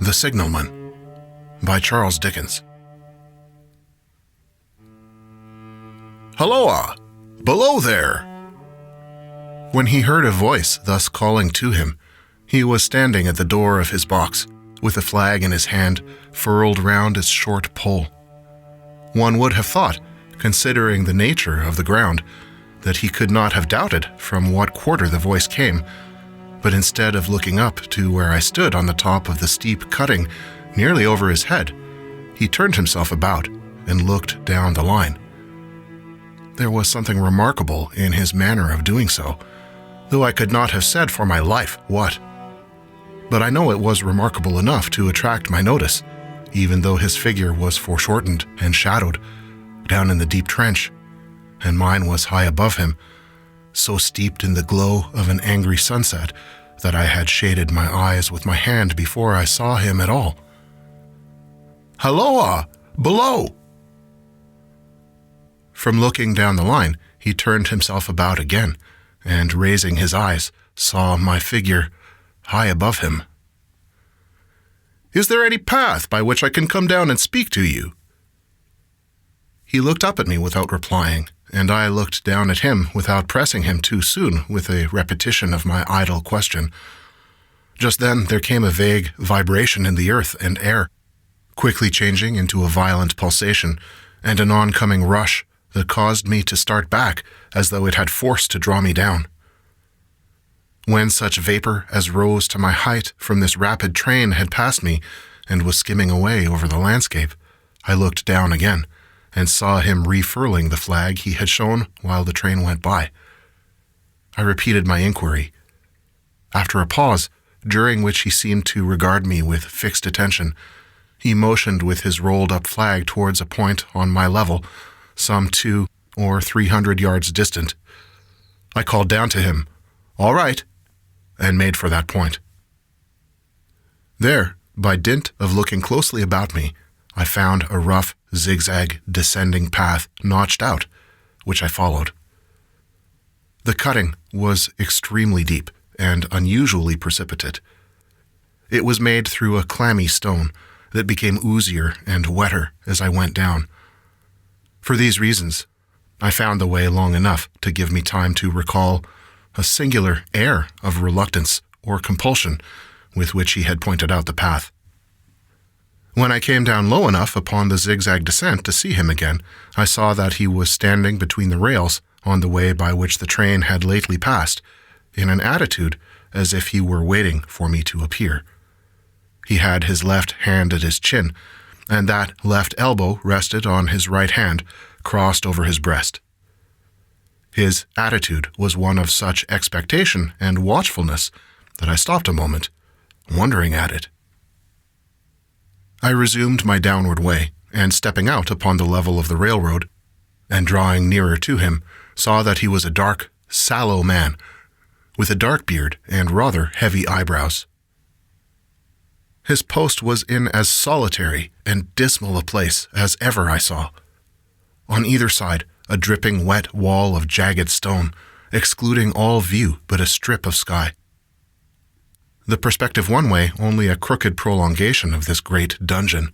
The Signalman by Charles Dickens. "Halloa! Below there!" When he heard a voice thus calling to him, he was standing at the door of his box, with a flag in his hand furled round its short pole. One would have thought, considering the nature of the ground, that he could not have doubted from what quarter the voice came, but instead of looking up to where I stood on the top of the steep cutting nearly over his head, he turned himself about and looked down the line. There was something remarkable in his manner of doing so, though I could not have said for my life what. But I know it was remarkable enough to attract my notice, even though his figure was foreshortened and shadowed down in the deep trench, and mine was high above him, so steeped in the glow of an angry sunset that I had shaded my eyes with my hand before I saw him at all. "Halloa! Below!" From looking down the line, he turned himself about again, and raising his eyes, saw my figure high above him. "Is there any path by which I can come down and speak to you?" He looked up at me without replying, and I looked down at him without pressing him too soon with a repetition of my idle question. Just then there came a vague vibration in the earth and air, quickly changing into a violent pulsation and an oncoming rush that caused me to start back as though it had force to draw me down. When such vapor as rose to my height from this rapid train had passed me and was skimming away over the landscape, I looked down again and saw him refurling the flag he had shown while the train went by. I repeated my inquiry. After a pause, during which he seemed to regard me with fixed attention, he motioned with his rolled-up flag towards a point on my level, some 200 or 300 yards distant. I called down to him, "All right," and made for that point. There, by dint of looking closely about me, I found a rough, zigzag, descending path notched out, which I followed. The cutting was extremely deep and unusually precipitate. It was made through a clammy stone that became oozier and wetter as I went down. For these reasons, I found the way long enough to give me time to recall a singular air of reluctance or compulsion with which he had pointed out the path. When I came down low enough upon the zigzag descent to see him again, I saw that he was standing between the rails on the way by which the train had lately passed, in an attitude as if he were waiting for me to appear. He had his left hand at his chin, and that left elbow rested on his right hand, crossed over his breast. His attitude was one of such expectation and watchfulness that I stopped a moment, wondering at it. I resumed my downward way, and stepping out upon the level of the railroad, and drawing nearer to him, saw that he was a dark, sallow man, with a dark beard and rather heavy eyebrows. His post was in as solitary and dismal a place as ever I saw. On either side, a dripping wet wall of jagged stone, excluding all view but a strip of sky. The perspective one way only a crooked prolongation of this great dungeon,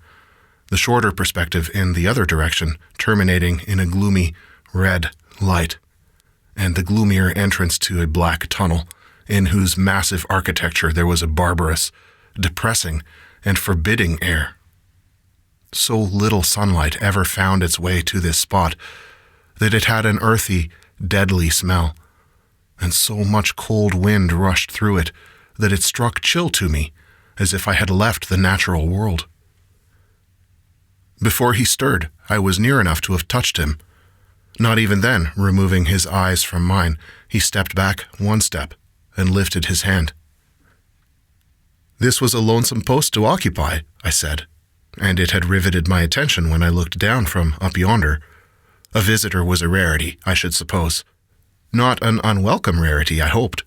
the shorter perspective in the other direction terminating in a gloomy red light, and the gloomier entrance to a black tunnel, in whose massive architecture there was a barbarous, depressing, and forbidding air. So little sunlight ever found its way to this spot that it had an earthy, deadly smell, and so much cold wind rushed through it that it struck chill to me, as if I had left the natural world. Before he stirred, I was near enough to have touched him. Not even then, removing his eyes from mine, he stepped back one step and lifted his hand. "This was a lonesome post to occupy," I said, and it had riveted my attention when I looked down from up yonder. A visitor was a rarity, I should suppose. Not an unwelcome rarity, I hoped.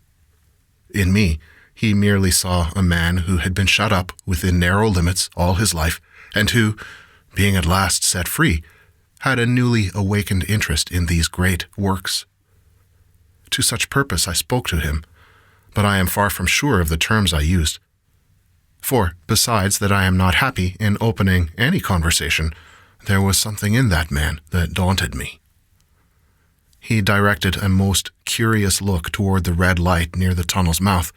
In me, he merely saw a man who had been shut up within narrow limits all his life, and who, being at last set free, had a newly awakened interest in these great works. To such purpose I spoke to him, but I am far from sure of the terms I used. For, besides that I am not happy in opening any conversation, there was something in that man that daunted me. He directed a most curious look toward the red light near the tunnel's mouth,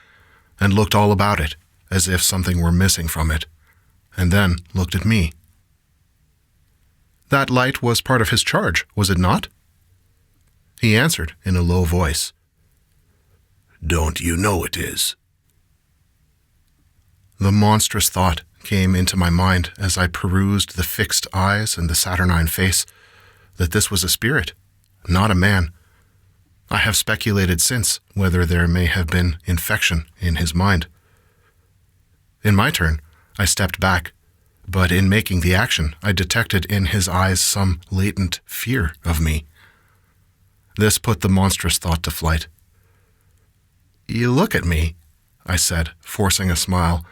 and looked all about it, as if something were missing from it, and then looked at me. That light was part of his charge, was it not? He answered in a low voice, "Don't you know it is?" The monstrous thought came into my mind as I perused the fixed eyes and the saturnine face, that this was a spirit, not a man. I have speculated since whether there may have been infection in his mind. In my turn, I stepped back, but in making the action, I detected in his eyes some latent fear of me. This put the monstrous thought to flight. "You look at me," I said, forcing a smile,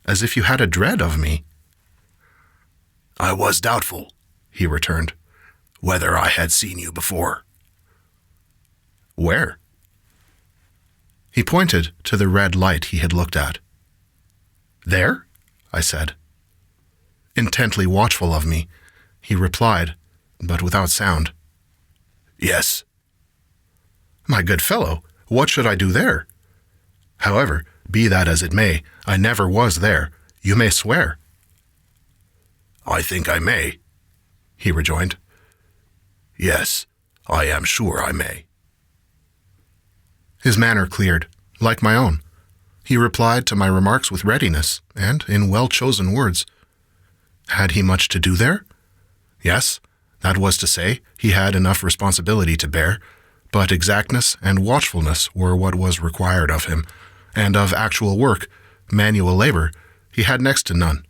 "as if you had a dread of me." "I was doubtful," he returned, "whether I had seen you before." "Where?" He pointed to the red light he had looked at. "There?" I said. Intently watchful of me, he replied, but without sound, "Yes." "My good fellow, what should I do there? However, be that as it may, I never was there. You may swear." "I think I may," he rejoined. "Yes, I am sure I may." His manner cleared, like my own. He replied to my remarks with readiness, and in well-chosen words. Had he much to do there? Yes, that was to say, he had enough responsibility to bear, but exactness and watchfulness were what was required of him, and of actual work, manual labor, he had next to none.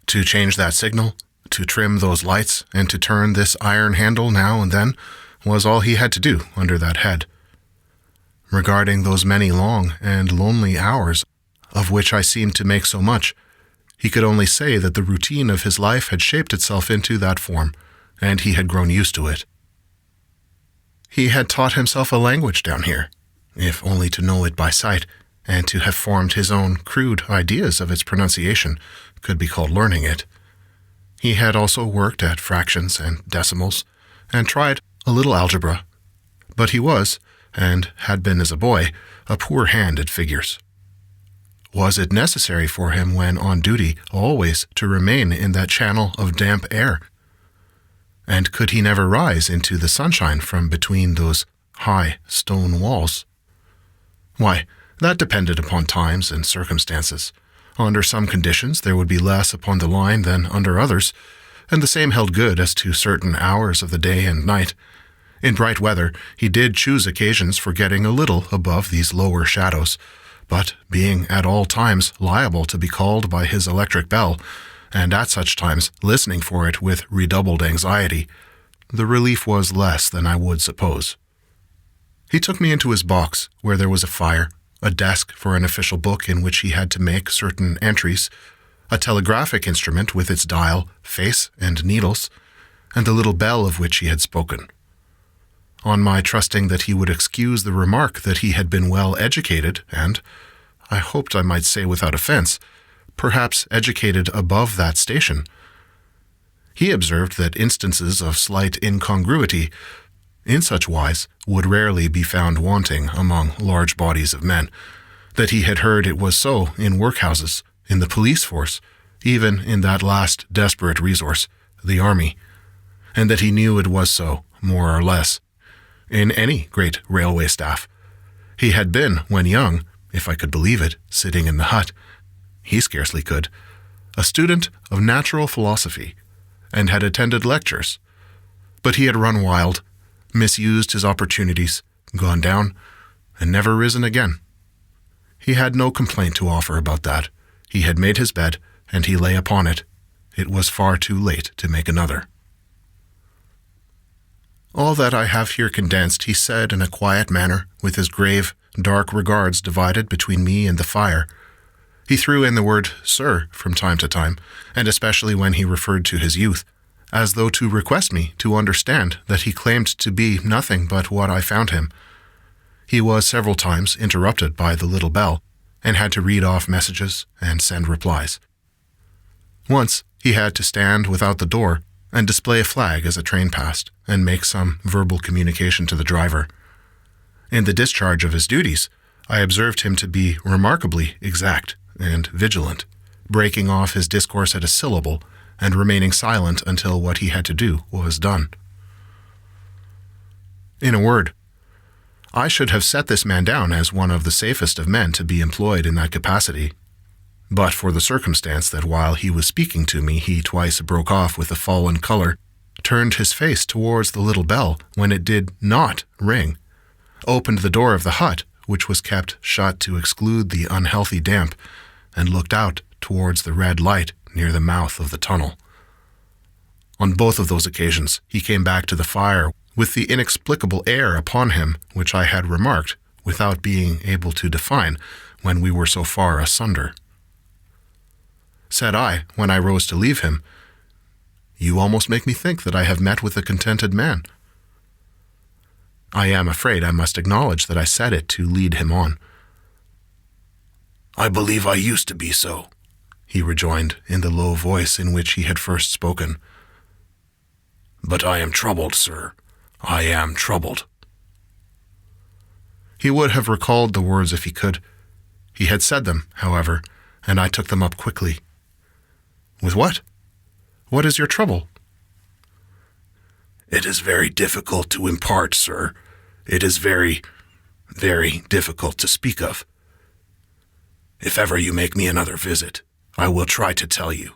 To change that signal, to trim those lights, and to turn this iron handle now and then, was all he had to do under that head. Regarding those many long and lonely hours, of which I seemed to make so much, he could only say that the routine of his life had shaped itself into that form, and he had grown used to it. He had taught himself a language down here, if only to know it by sight, and to have formed his own crude ideas of its pronunciation could be called learning it. He had also worked at fractions and decimals, and tried a little algebra, but he was, and had been as a boy, a poor hand at figures. Was it necessary for him when on duty always to remain in that channel of damp air? And could he never rise into the sunshine from between those high stone walls? Why, that depended upon times and circumstances. Under some conditions there would be less upon the line than under others, and the same held good as to certain hours of the day and night. In bright weather, he did choose occasions for getting a little above these lower shadows, but being at all times liable to be called by his electric bell, and at such times listening for it with redoubled anxiety, the relief was less than I would suppose. He took me into his box, where there was a fire, a desk for an official book in which he had to make certain entries, a telegraphic instrument with its dial, face, and needles, and the little bell of which he had spoken. On my trusting that he would excuse the remark that he had been well educated and, I hoped I might say without offense, perhaps educated above that station, he observed that instances of slight incongruity in such wise would rarely be found wanting among large bodies of men, that he had heard it was so in workhouses, in the police force, even in that last desperate resource, the army, and that he knew it was so, more or less, in any great railway staff. He had been, when young, if I could believe it, sitting in the hut, he scarcely could, a student of natural philosophy, and had attended lectures. But he had run wild, misused his opportunities, gone down, and never risen again. He had no complaint to offer about that. He had made his bed, and he lay upon it. It was far too late to make another. All that I have here condensed he said in a quiet manner, with his grave, dark regards divided between me and the fire. He threw in the word "sir" from time to time, and especially when he referred to his youth, as though to request me to understand that he claimed to be nothing but what I found him. He was several times interrupted by the little bell, and had to read off messages and send replies. Once, he had to stand without the door and display a flag as a train passed and make some verbal communication to the driver. In the discharge of his duties, I observed him to be remarkably exact and vigilant, breaking off his discourse at a syllable and remaining silent until what he had to do was done. In a word, I should have set this man down as one of the safest of men to be employed in that capacity, but for the circumstance that while he was speaking to me, he twice broke off with a fallen color, turned his face towards the little bell when it did not ring, opened the door of the hut, which was kept shut to exclude the unhealthy damp, and looked out towards the red light near the mouth of the tunnel. On both of those occasions, he came back to the fire with the inexplicable air upon him which I had remarked without being able to define when we were so far asunder. Said I, when I rose to leave him, "You almost make me think that I have met with a contented man." I am afraid I must acknowledge that I said it to lead him on. "I believe I used to be so," he rejoined in the low voice in which he had first spoken. "But I am troubled, sir. I am troubled." He would have recalled the words if he could. He had said them, however, and I took them up quickly. "With what? What is your trouble?" "It is very difficult to impart, sir. It is very, very difficult to speak of. If ever you make me another visit, I will try to tell you."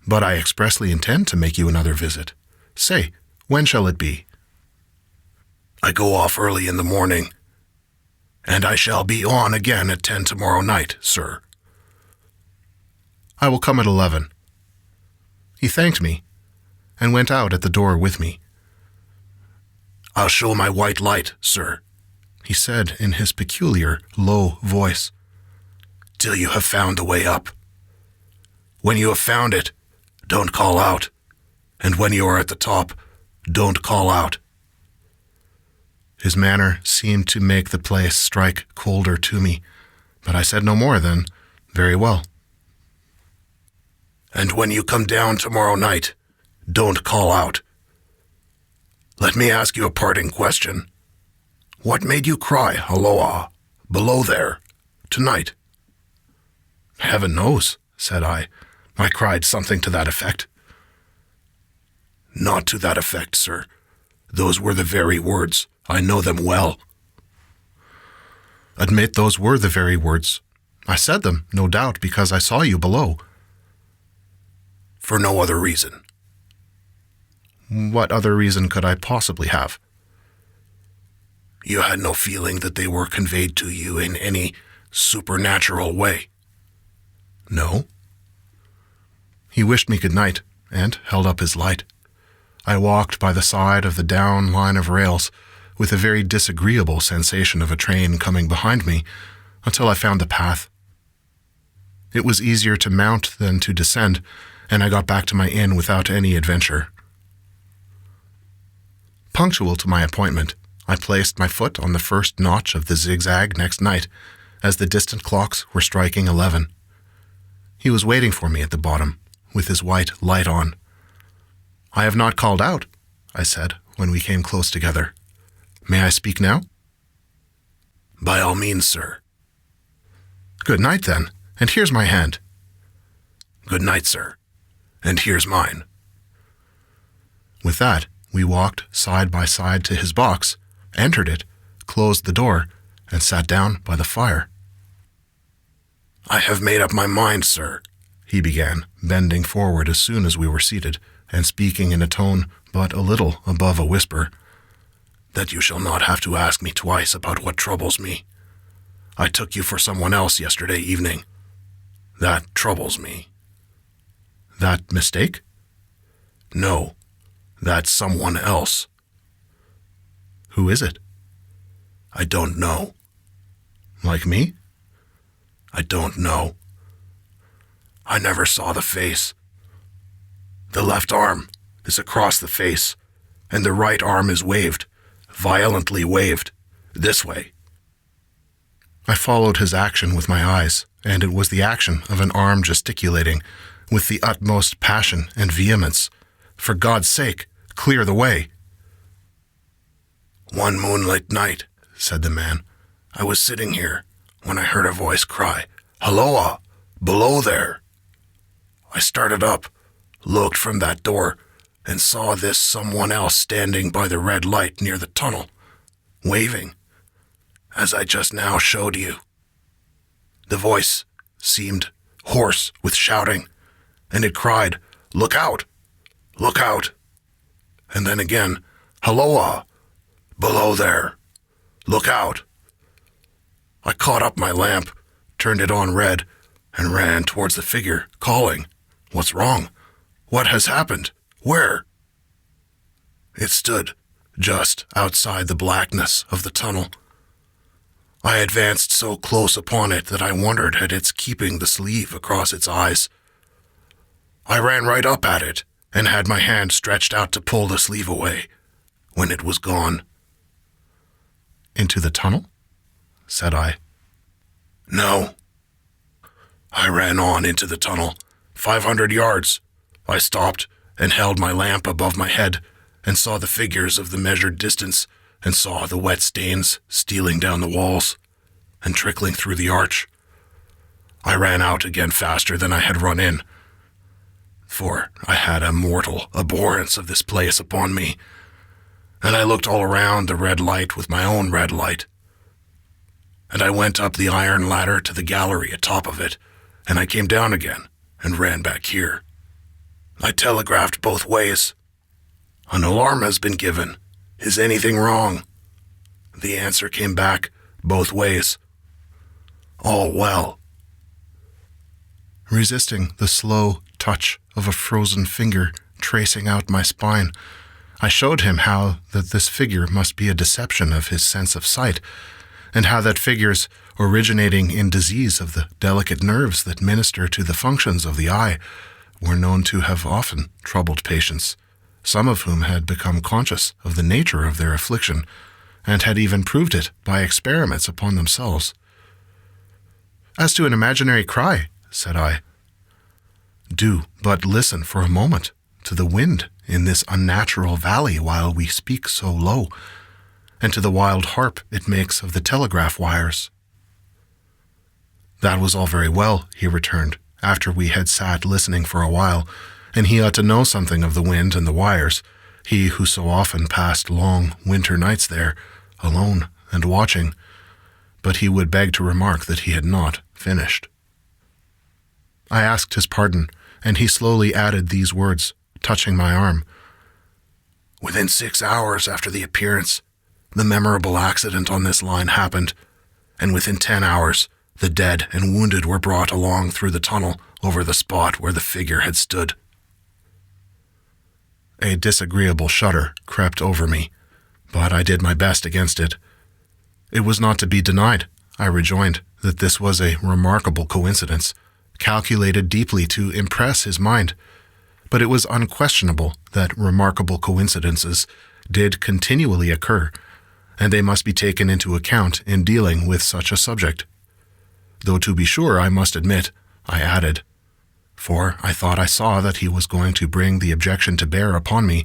"But I expressly intend to make you another visit. Say, when shall it be?" "I go off early in the morning, and I shall be on again at 10 tomorrow night, sir." "I will come at 11. He thanked me and went out at the door with me. "I'll show my white light, sir," he said in his peculiar, low voice, "till you have found the way up. When you have found it, don't call out, and when you are at the top, don't call out." His manner seemed to make the place strike colder to me, but I said no more than, "Very well." "And when you come down tomorrow night, don't call out. Let me ask you a parting question. What made you cry, Aloha, below there, tonight?" "Heaven knows," said I. "I cried something to that effect." "Not to that effect, sir. Those were the very words. I know them well." "Admit those were the very words. I said them, no doubt, because I saw you below." "For no other reason." "What other reason could I possibly have?" "You had no feeling that they were conveyed to you in any supernatural way?" "No." He wished me good night and held up his light. I walked by the side of the down line of rails with a very disagreeable sensation of a train coming behind me until I found the path. It was easier to mount than to descend, and I got back to my inn without any adventure. Punctual to my appointment, I placed my foot on the first notch of the zigzag next night as the distant clocks were striking 11. He was waiting for me at the bottom, with his white light on. "I have not called out," I said when we came close together. "May I speak now?" "By all means, sir." "Good night, then, and here's my hand." "Good night, sir, and here's mine." With that, we walked side by side to his box, entered it, closed the door, and sat down by the fire. "I have made up my mind, sir," he began, bending forward as soon as we were seated, and speaking in a tone but a little above a whisper, "that you shall not have to ask me twice about what troubles me. I took you for someone else yesterday evening. That troubles me." "That mistake?" "No, that's someone else." "Who is it?" "I don't know." "Like me?" "I don't know. I never saw the face. The left arm is across the face, and the right arm is waved, violently waved, this way." I followed his action with my eyes, and it was the action of an arm gesticulating, with the utmost passion and vehemence, "For God's sake, clear the way!" "One moonlight night," said the man, "I was sitting here when I heard a voice cry, 'Halloa! Below there!' I started up, looked from that door, and saw this someone else standing by the red light near the tunnel, waving, as I just now showed you. The voice seemed hoarse with shouting, and it cried, 'Look out! Look out!' And then again, 'Halloa! Below there! Look out!' I caught up my lamp, turned it on red, and ran towards the figure, calling, 'What's wrong? What has happened? Where?' It stood just outside the blackness of the tunnel. I advanced so close upon it that I wondered at its keeping the sleeve across its eyes. I ran right up at it and had my hand stretched out to pull the sleeve away, when it was gone." "Into the tunnel?" said I. "No. I ran on into the tunnel, 500 yards. I stopped and held my lamp above my head and saw the figures of the measured distance and saw the wet stains stealing down the walls and trickling through the arch. I ran out again faster than I had run in, for I had a mortal abhorrence of this place upon me, and I looked all around the red light with my own red light. And I went up the iron ladder to the gallery atop of it, and I came down again and ran back here. I telegraphed both ways. 'An alarm has been given. Is anything wrong?' The answer came back both ways. 'All well.'" Resisting the slow touch of a frozen finger tracing out my spine, I showed him how that this figure must be a deception of his sense of sight, and how that figures originating in disease of the delicate nerves that minister to the functions of the eye were known to have often troubled patients, some of whom had become conscious of the nature of their affliction, and had even proved it by experiments upon themselves. "As to an imaginary cry," said I, "do but listen for a moment to the wind in this unnatural valley while we speak so low, and to the wild harp it makes of the telegraph wires." "That was all very well," he returned, after we had sat listening for a while, "and he ought to know something of the wind and the wires, he who so often passed long winter nights there, alone and watching," but he would beg to remark that he had not finished. I asked his pardon, and he slowly added these words, touching my arm. "Within 6 hours after the appearance, the memorable accident on this line happened, and within 10 hours, the dead and wounded were brought along through the tunnel over the spot where the figure had stood." A disagreeable shudder crept over me, but I did my best against it. It was not to be denied, I rejoined, that this was a remarkable coincidence, calculated deeply to impress his mind, but it was unquestionable that remarkable coincidences did continually occur, and they must be taken into account in dealing with such a subject. Though to be sure, I must admit, I added, for I thought I saw that he was going to bring the objection to bear upon me,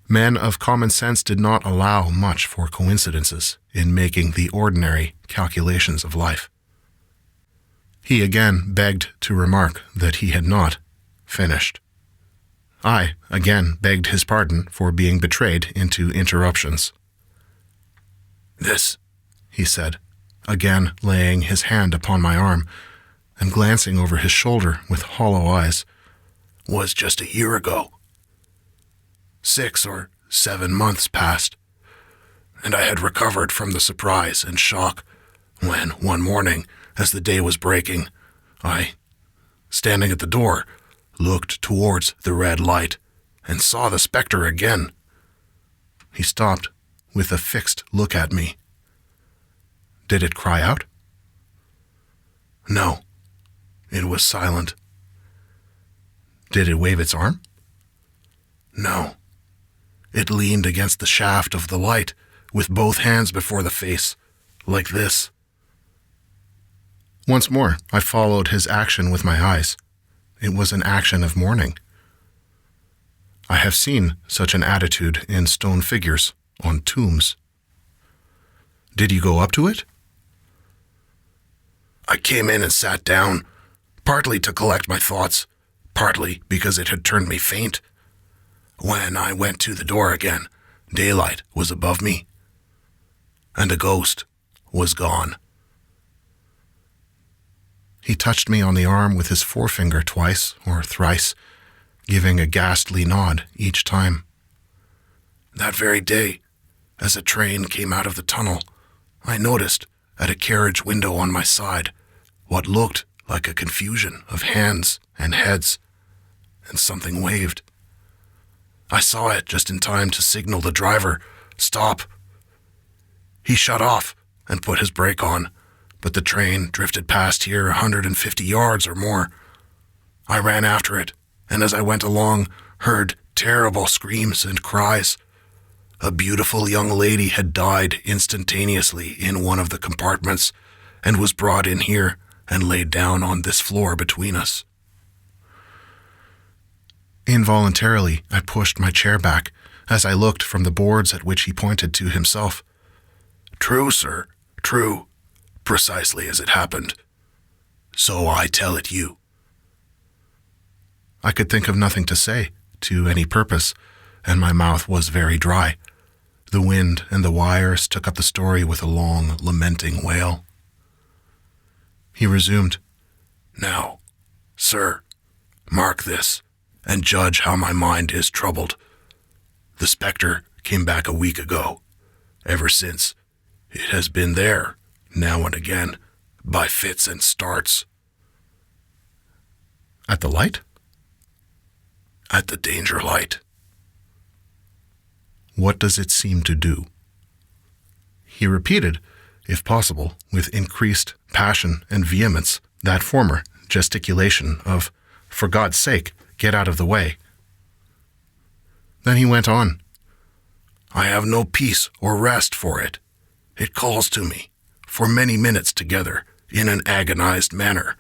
men of common sense did not allow much for coincidences in making the ordinary calculations of life. He again begged to remark that he had not finished. I again begged his pardon for being betrayed into interruptions. "This," he said, again laying his hand upon my arm and glancing over his shoulder with hollow eyes, "was just a year ago. 6 or 7 months passed, and I had recovered from the surprise and shock when, one morning, as the day was breaking, I, standing at the door, looked towards the red light and saw the spectre again." He stopped with a fixed look at me. "Did it cry out?" "No, it was silent." "Did it wave its arm?" "No, it leaned against the shaft of the light with both hands before the face, like this." Once more, I followed his action with my eyes. It was an action of mourning. I have seen such an attitude in stone figures on tombs. Did you go up to it? I came in and sat down, partly to collect my thoughts, partly because it had turned me faint. When I went to the door again, daylight was above me, and the ghost was gone. He touched me on the arm with his forefinger twice or thrice, giving a ghastly nod each time. That very day, as a train came out of the tunnel, I noticed at a carriage window on my side what looked like a confusion of hands and heads, and something waved. I saw it just in time to signal the driver, "Stop." He shut off and put his brake on, but the train drifted past here 150 yards or more. I ran after it, and as I went along, heard terrible screams and cries. A beautiful young lady had died instantaneously in one of the compartments and was brought in here and laid down on this floor between us. Involuntarily, I pushed my chair back as I looked from the boards at which he pointed to himself. True, sir, true, precisely as it happened. So I tell it you. I could think of nothing to say, to any purpose, and my mouth was very dry. The wind and the wires took up the story with a long, lamenting wail. He resumed, Now, sir, mark this, and judge how my mind is troubled. The spectre came back a week ago. Ever since, it has been there, now and again, by fits and starts. At the light? At the danger light. What does it seem to do? He repeated, if possible, with increased passion and vehemence, that former gesticulation of, for God's sake, get out of the way. Then he went on, I have no peace or rest for it. It calls to me, for many minutes together, in an agonized manner.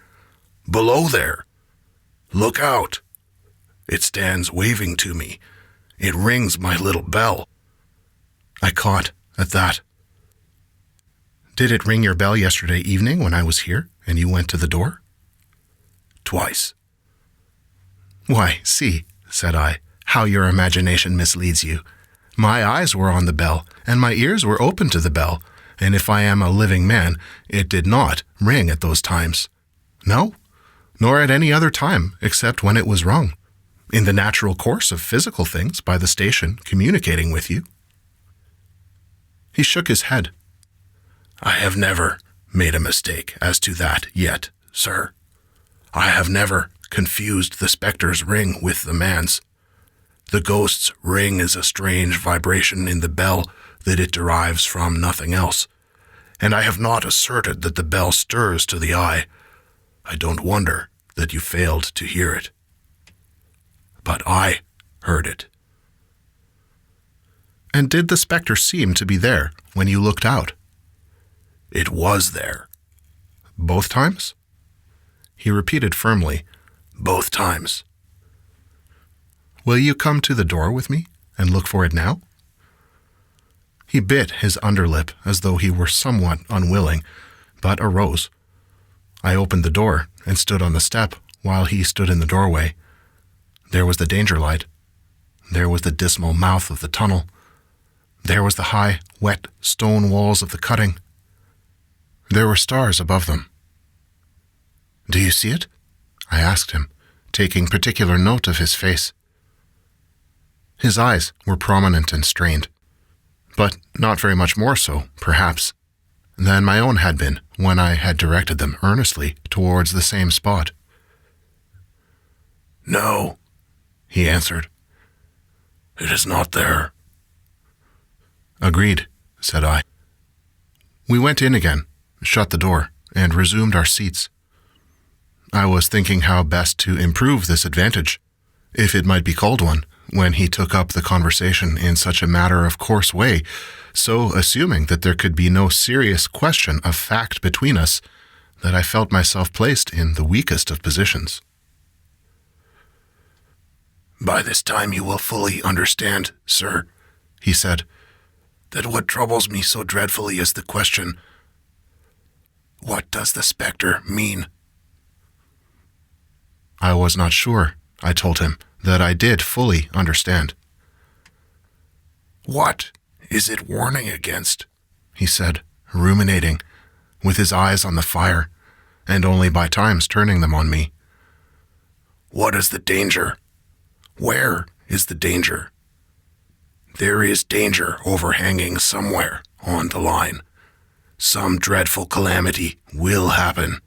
Below there! Look out! It stands waving to me. It rings my little bell. I caught at that. Did it ring your bell yesterday evening when I was here and you went to the door? Twice. Why, see, said I, how your imagination misleads you. My eyes were on the bell, and my ears were open to the bell, and if I am a living man, it did not ring at those times. No, nor at any other time, except when it was rung, in the natural course of physical things by the station communicating with you. He shook his head. I have never made a mistake as to that yet, sir. I have never confused the spectre's ring with the man's. The ghost's ring is a strange vibration in the bell that it derives from nothing else, and I have not asserted that the bell stirs to the eye. I don't wonder that you failed to hear it. But I heard it. And did the spectre seem to be there when you looked out? It was there. Both times? He repeated firmly, both times. Will you come to the door with me and look for it now? He bit his underlip as though he were somewhat unwilling, but arose. I opened the door and stood on the step while he stood in the doorway. There was the danger light. There was the dismal mouth of the tunnel. There was the high, wet stone walls of the cutting. There were stars above them. Do you see it? I asked him, taking particular note of his face. His eyes were prominent and strained, but not very much more so, perhaps, than my own had been when I had directed them earnestly towards the same spot. No, he answered. It is not there. Agreed, said I. We went in again, shut the door, and resumed our seats. I was thinking how best to improve this advantage, if it might be called one, when he took up the conversation in such a matter-of-course way, so assuming that there could be no serious question of fact between us, that I felt myself placed in the weakest of positions. "By this time you will fully understand, sir," he said, "that what troubles me so dreadfully is the question, what does the spectre mean?" I was not sure, I told him, that I did fully understand. "What is it warning against?" he said, ruminating, with his eyes on the fire, and only by times turning them on me. "What is the danger? Where is the danger? There is danger overhanging somewhere on the line. Some dreadful calamity will happen.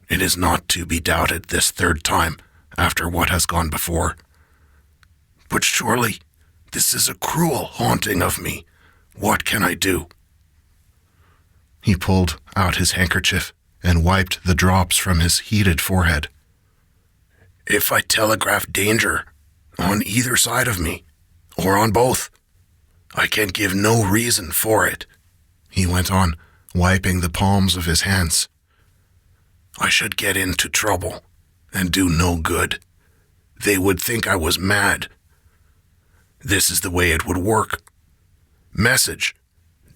It is not to be doubted this third time after what has gone before. But surely this is a cruel haunting of me. What can I do?" He pulled out his handkerchief and wiped the drops from his heated forehead. "If I telegraph danger on either side of me, or on both, I can give no reason for it," he went on, wiping the palms of his hands. "I should get into trouble and do no good. They would think I was mad. This is the way it would work. Message,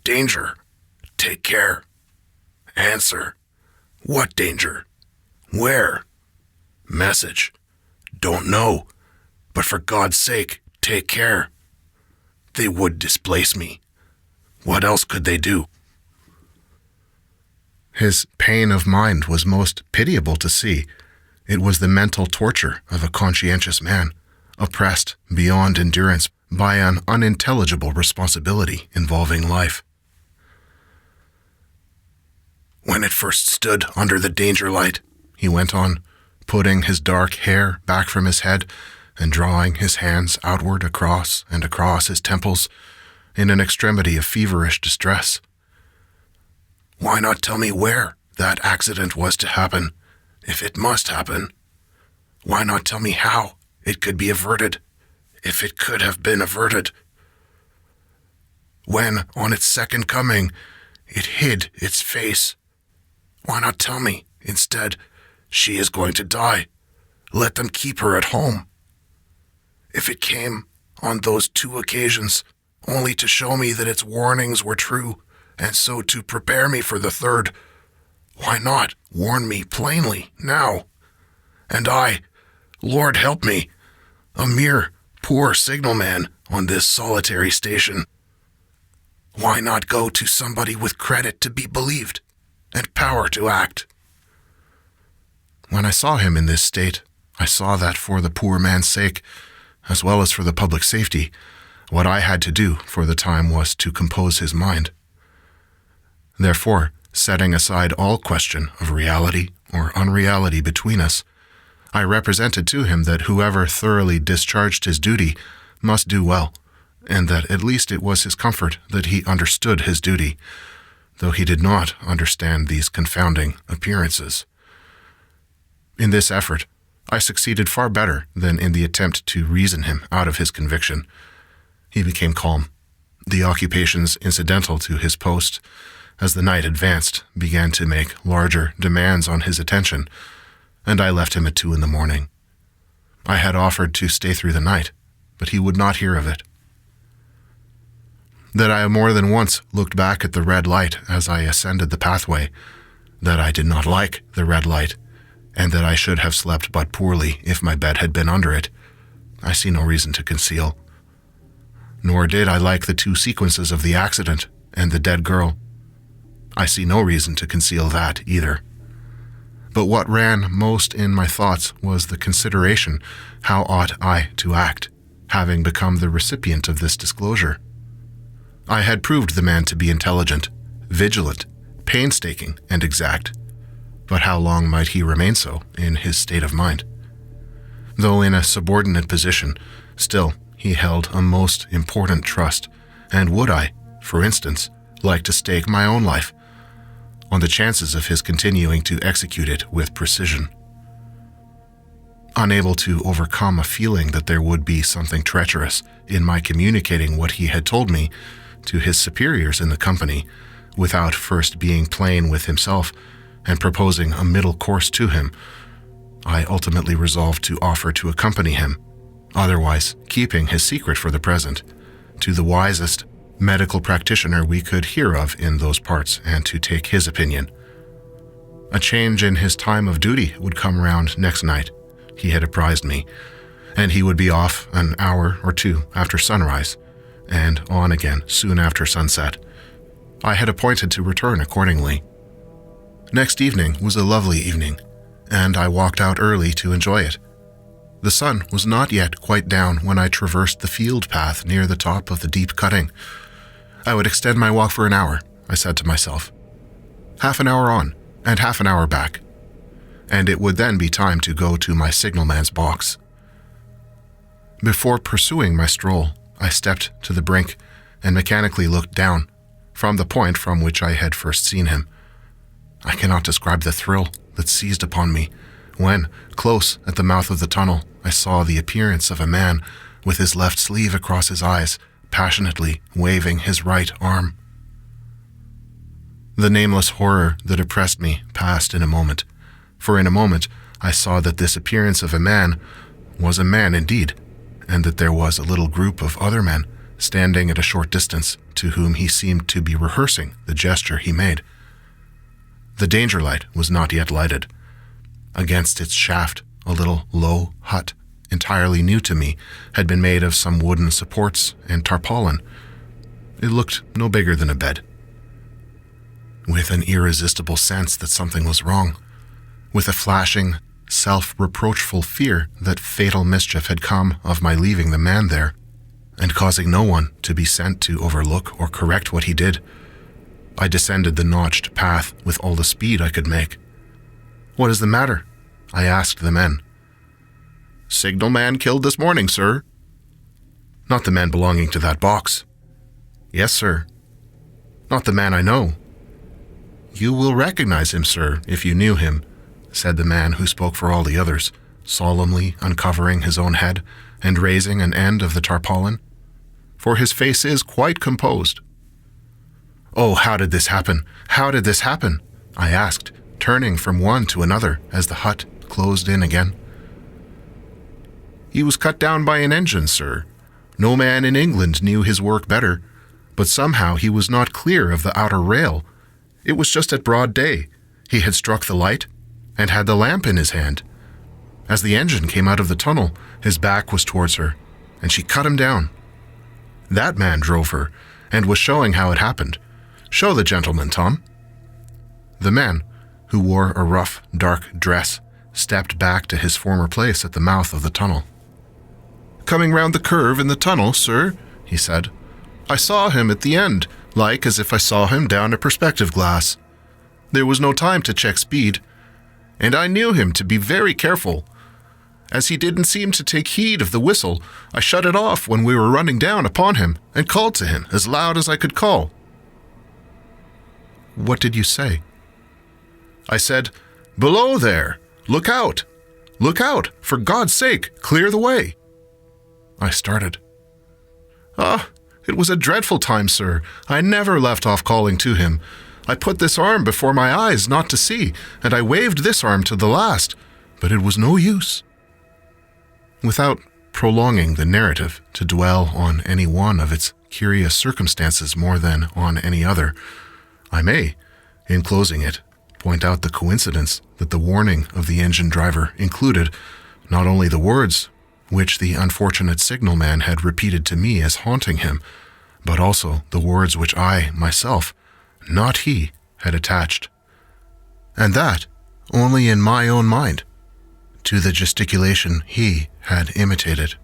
danger, take care. Answer, what danger? Where? Message, don't know, but for God's sake, take care. They would displace me. What else could they do?" His pain of mind was most pitiable to see. It was the mental torture of a conscientious man, oppressed beyond endurance by an unintelligible responsibility involving life. "When it first stood under the danger light," he went on, putting his dark hair back from his head and drawing his hands outward across and across his temples in an extremity of feverish distress. "Why not tell me where that accident was to happen, if it must happen? Why not tell me how it could be averted, if it could have been averted? When, on its second coming, it hid its face, why not tell me, instead, she is going to die, let them keep her at home? If it came on those 2 occasions only to show me that its warnings were true, and so to prepare me for the third, why not warn me plainly now? And I, Lord help me, a mere poor signalman on this solitary station, why not go to somebody with credit to be believed and power to act?" When I saw him in this state, I saw that for the poor man's sake, as well as for the public safety, what I had to do for the time was to compose his mind. Therefore, setting aside all question of reality or unreality between us, I represented to him that whoever thoroughly discharged his duty must do well, and that at least it was his comfort that he understood his duty, though he did not understand these confounding appearances. In this effort, I succeeded far better than in the attempt to reason him out of his conviction. He became calm. The occupations incidental to his post, as the night advanced, began to make larger demands on his attention, and I left him at 2 a.m. I had offered to stay through the night, but he would not hear of it. That I more than once looked back at the red light as I ascended the pathway, that I did not like the red light, and that I should have slept but poorly if my bed had been under it, I see no reason to conceal. Nor did I like the 2 sequences of the accident and the dead girl. I see no reason to conceal that either. But what ran most in my thoughts was the consideration, how ought I to act, having become the recipient of this disclosure? I had proved the man to be intelligent, vigilant, painstaking, and exact, but how long might he remain so in his state of mind? Though in a subordinate position, still he held a most important trust, and would I, for instance, like to stake my own life on the chances of his continuing to execute it with precision? Unable to overcome a feeling that there would be something treacherous in my communicating what he had told me to his superiors in the company, without first being plain with himself, and proposing a middle course to him, I ultimately resolved to offer to accompany him, otherwise keeping his secret for the present, to the wisest medical practitioner we could hear of in those parts and to take his opinion. A change in his time of duty would come round next night, he had apprised me, and he would be off an hour or two after sunrise, and on again soon after sunset. I had appointed to return accordingly. Next evening was a lovely evening, and I walked out early to enjoy it. The sun was not yet quite down when I traversed the field path near the top of the deep cutting. I would extend my walk for an hour, I said to myself. Half an hour on, and half an hour back, and it would then be time to go to my signalman's box. Before pursuing my stroll, I stepped to the brink and mechanically looked down, from the point from which I had first seen him. I cannot describe the thrill that seized upon me when, close at the mouth of the tunnel, I saw the appearance of a man with his left sleeve across his eyes, passionately waving his right arm. The nameless horror that oppressed me passed in a moment, for in a moment I saw that this appearance of a man was a man indeed, and that there was a little group of other men standing at a short distance to whom he seemed to be rehearsing the gesture he made. The danger light was not yet lighted. Against its shaft, a little low hut, entirely new to me, had been made of some wooden supports and tarpaulin. It looked no bigger than a bed. With an irresistible sense that something was wrong, with a flashing, self-reproachful fear that fatal mischief had come of my leaving the man there, and causing no one to be sent to overlook or correct what he did, I descended the notched path with all the speed I could make. "What is the matter?" I asked the men. "Signalman killed this morning, sir." "Not the man belonging to that box?" "Yes, sir." "Not the man I know?" "You will recognize him, sir, if you knew him," said the man who spoke for all the others, solemnly uncovering his own head and raising an end of the tarpaulin, "for his face is quite composed." "Oh, how did this happen? How did this happen?" I asked, turning from one to another as the hut closed in again. "He was cut down by an engine, sir. No man in England knew his work better, but somehow he was not clear of the outer rail. It was just at broad day. He had struck the light and had the lamp in his hand. As the engine came out of the tunnel, his back was towards her, and she cut him down. That man drove her, and was showing how it happened. Show the gentleman, Tom." The man, who wore a rough, dark dress, stepped back to his former place at the mouth of the tunnel. "Coming round the curve in the tunnel, sir," he said. "I saw him at the end, like as if I saw him down a perspective glass. There was no time to check speed, and I knew him to be very careful. As he didn't seem to take heed of the whistle, I shut it off when we were running down upon him and called to him as loud as I could call." "What did you say?" "I said, 'Below there! Look out! Look out! For God's sake, clear the way!'" I started. "Ah, it was a dreadful time, sir. I never left off calling to him. I put this arm before my eyes not to see, and I waved this arm to the last, but it was no use." Without prolonging the narrative to dwell on any one of its curious circumstances more than on any other, I may, in closing it, point out the coincidence that the warning of the engine driver included not only the words which the unfortunate signalman had repeated to me as haunting him, but also the words which I, myself, not he, had attached, and that only in my own mind, to the gesticulation he had imitated.